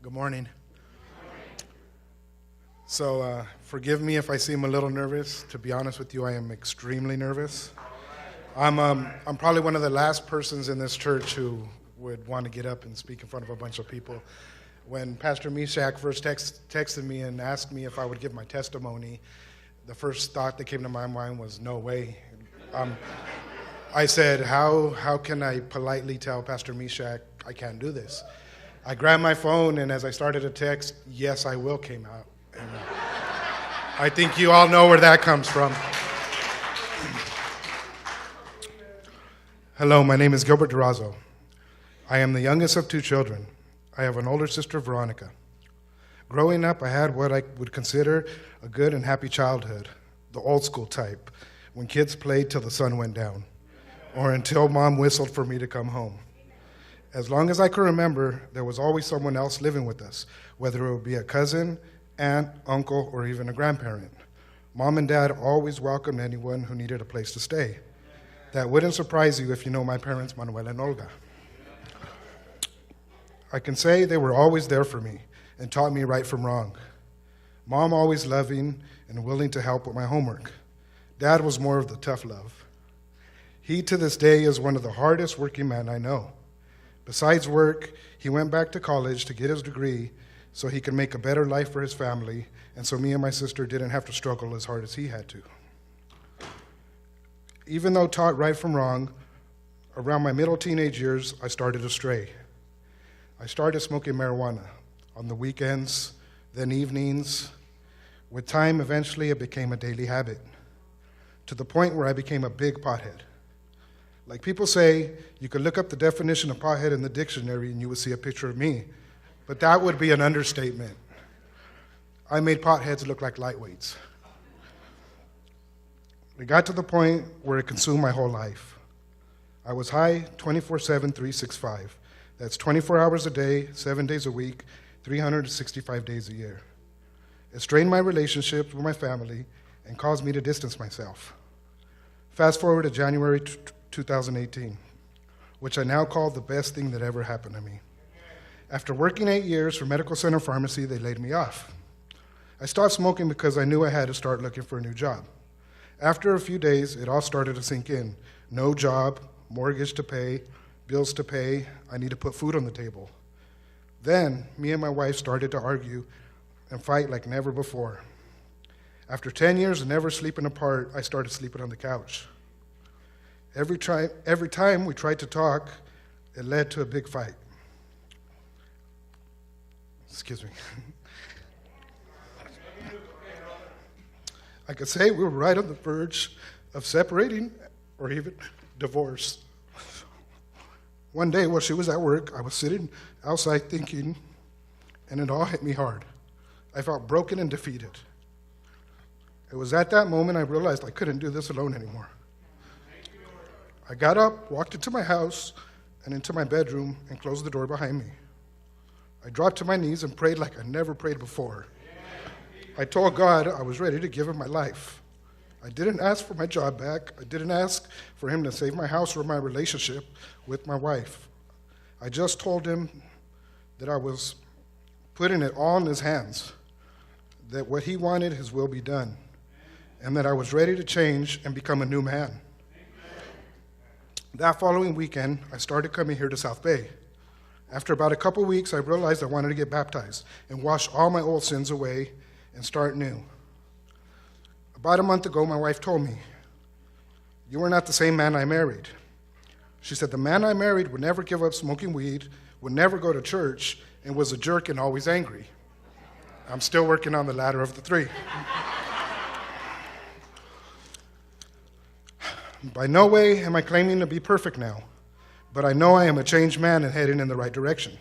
Good morning. So forgive me if I seem a little nervous. To be honest with you, I am extremely nervous. I'm probably one of the last persons in this church who would want to get up and speak in front of a bunch of people. When Pastor Meshach first texted me and asked me if I would give my testimony, the first thought that came to my mind was, no way. I said, how can I politely tell Pastor Meshach I can't do this? I grabbed my phone, and as I started to text, yes, I will came out. And I think you all know where that comes from. Hello, my name is Gilbert Durazo. I am the youngest of two children. I have an older sister, Veronica. Growing up, I had what I would consider a good and happy childhood, the old school type, when kids played till the sun went down, or until mom whistled for me to come home. As long as I can remember, there was always someone else living with us, whether it would be a cousin, aunt, uncle, or even a grandparent. Mom and dad always welcomed anyone who needed a place to stay. That wouldn't surprise you if you know my parents, Manuel and Olga. I can say they were always there for me and taught me right from wrong. Mom always loving and willing to help with my homework. Dad was more of the tough love. He, to this day, is one of the hardest working men I know. Besides work, he went back to college to get his degree so he could make a better life for his family, and so me and my sister didn't have to struggle as hard as he had to. Even though taught right from wrong, around my middle teenage years, I started to stray. I started smoking marijuana on the weekends, then evenings. With time, eventually, it became a daily habit, to the point where I became a big pothead. Like people say, you could look up the definition of pothead in the dictionary and you would see a picture of me, but that would be an understatement. I made potheads look like lightweights. It got to the point where it consumed my whole life. I was high 24/7, 365. That's 24 hours a day, 7 days a week, 365 days a year. It strained my relationships with my family and caused me to distance myself. Fast forward to January 2018, which I now call the best thing that ever happened to me. After working 8 years for Medical Center Pharmacy, they laid me off. I stopped smoking because I knew I had to start looking for a new job. After a few days, it all started to sink in. No job, mortgage to pay, bills to pay, I need to put food on the table. Then, me and my wife started to argue and fight like never before. After 10 years of never sleeping apart, I started sleeping on the couch. Every time we tried to talk, it led to a big fight. Excuse me. I could say we were right on the verge of separating or even divorce. One day while she was at work, I was sitting outside thinking, and it all hit me hard. I felt broken and defeated. It was at that moment I realized I couldn't do this alone anymore. I got up, walked into my house and into my bedroom, and closed the door behind me. I dropped to my knees and prayed like I never prayed before. I told God I was ready to give him my life. I didn't ask for my job back. I didn't ask for him to save my house or my relationship with my wife. I just told him that I was putting it all in his hands, that what he wanted, his will be done, and that I was ready to change and become a new man. That following weekend, I started coming here to South Bay. After about a couple weeks, I realized I wanted to get baptized and wash all my old sins away and start new. About a month ago, my wife told me, "You are not the same man I married." She said, "The man I married would never give up smoking weed, would never go to church, and was a jerk and always angry." I'm still working on the latter of the three. By no way am I claiming to be perfect now, but I know I am a changed man and heading in the right direction.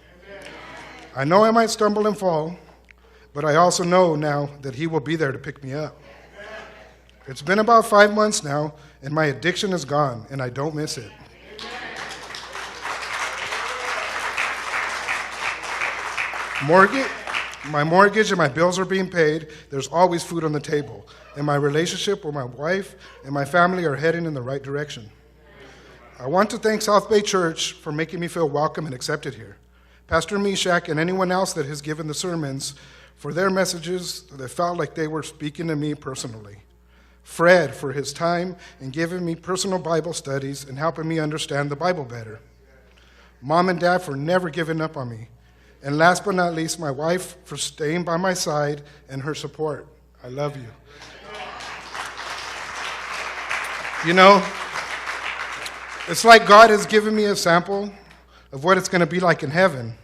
I know I might stumble and fall, but I also know now that he will be there to pick me up. It's been about 5 months now, and my addiction is gone, and I don't miss it. My mortgage and my bills are being paid. There's always food on the table. And my relationship with my wife and my family are heading in the right direction. I want to thank South Bay Church for making me feel welcome and accepted here. Pastor Meshach, and anyone else that has given the sermons for their messages that felt like they were speaking to me personally. Fred for his time and giving me personal Bible studies and helping me understand the Bible better. Mom and Dad for never giving up on me. And last but not least, my wife for staying by my side and her support. I love you. You know, it's like God has given me a sample of what it's going to be like in heaven.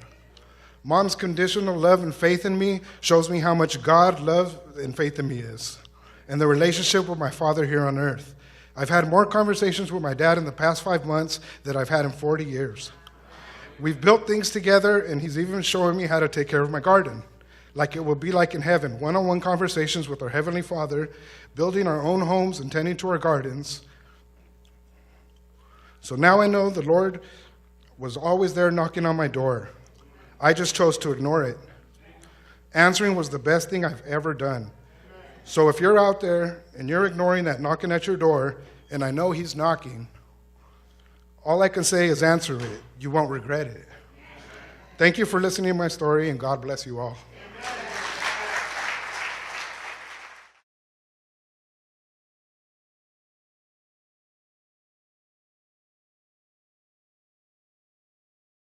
Mom's conditional love and faith in me shows me how much God love and faith in me is, and the relationship with my Father here on earth. I've had more conversations with my dad in the past 5 months than I've had in 40 years. We've built things together, and he's even showing me how to take care of my garden, like it will be like in heaven, one-on-one conversations with our Heavenly Father, building our own homes and tending to our gardens. So now I know the Lord was always there knocking on my door. I just chose to ignore it. Answering was the best thing I've ever done. So if you're out there and you're ignoring that knocking at your door, and I know he's knocking, all I can say is answer it. You won't regret it. Thank you for listening to my story, and God bless you all.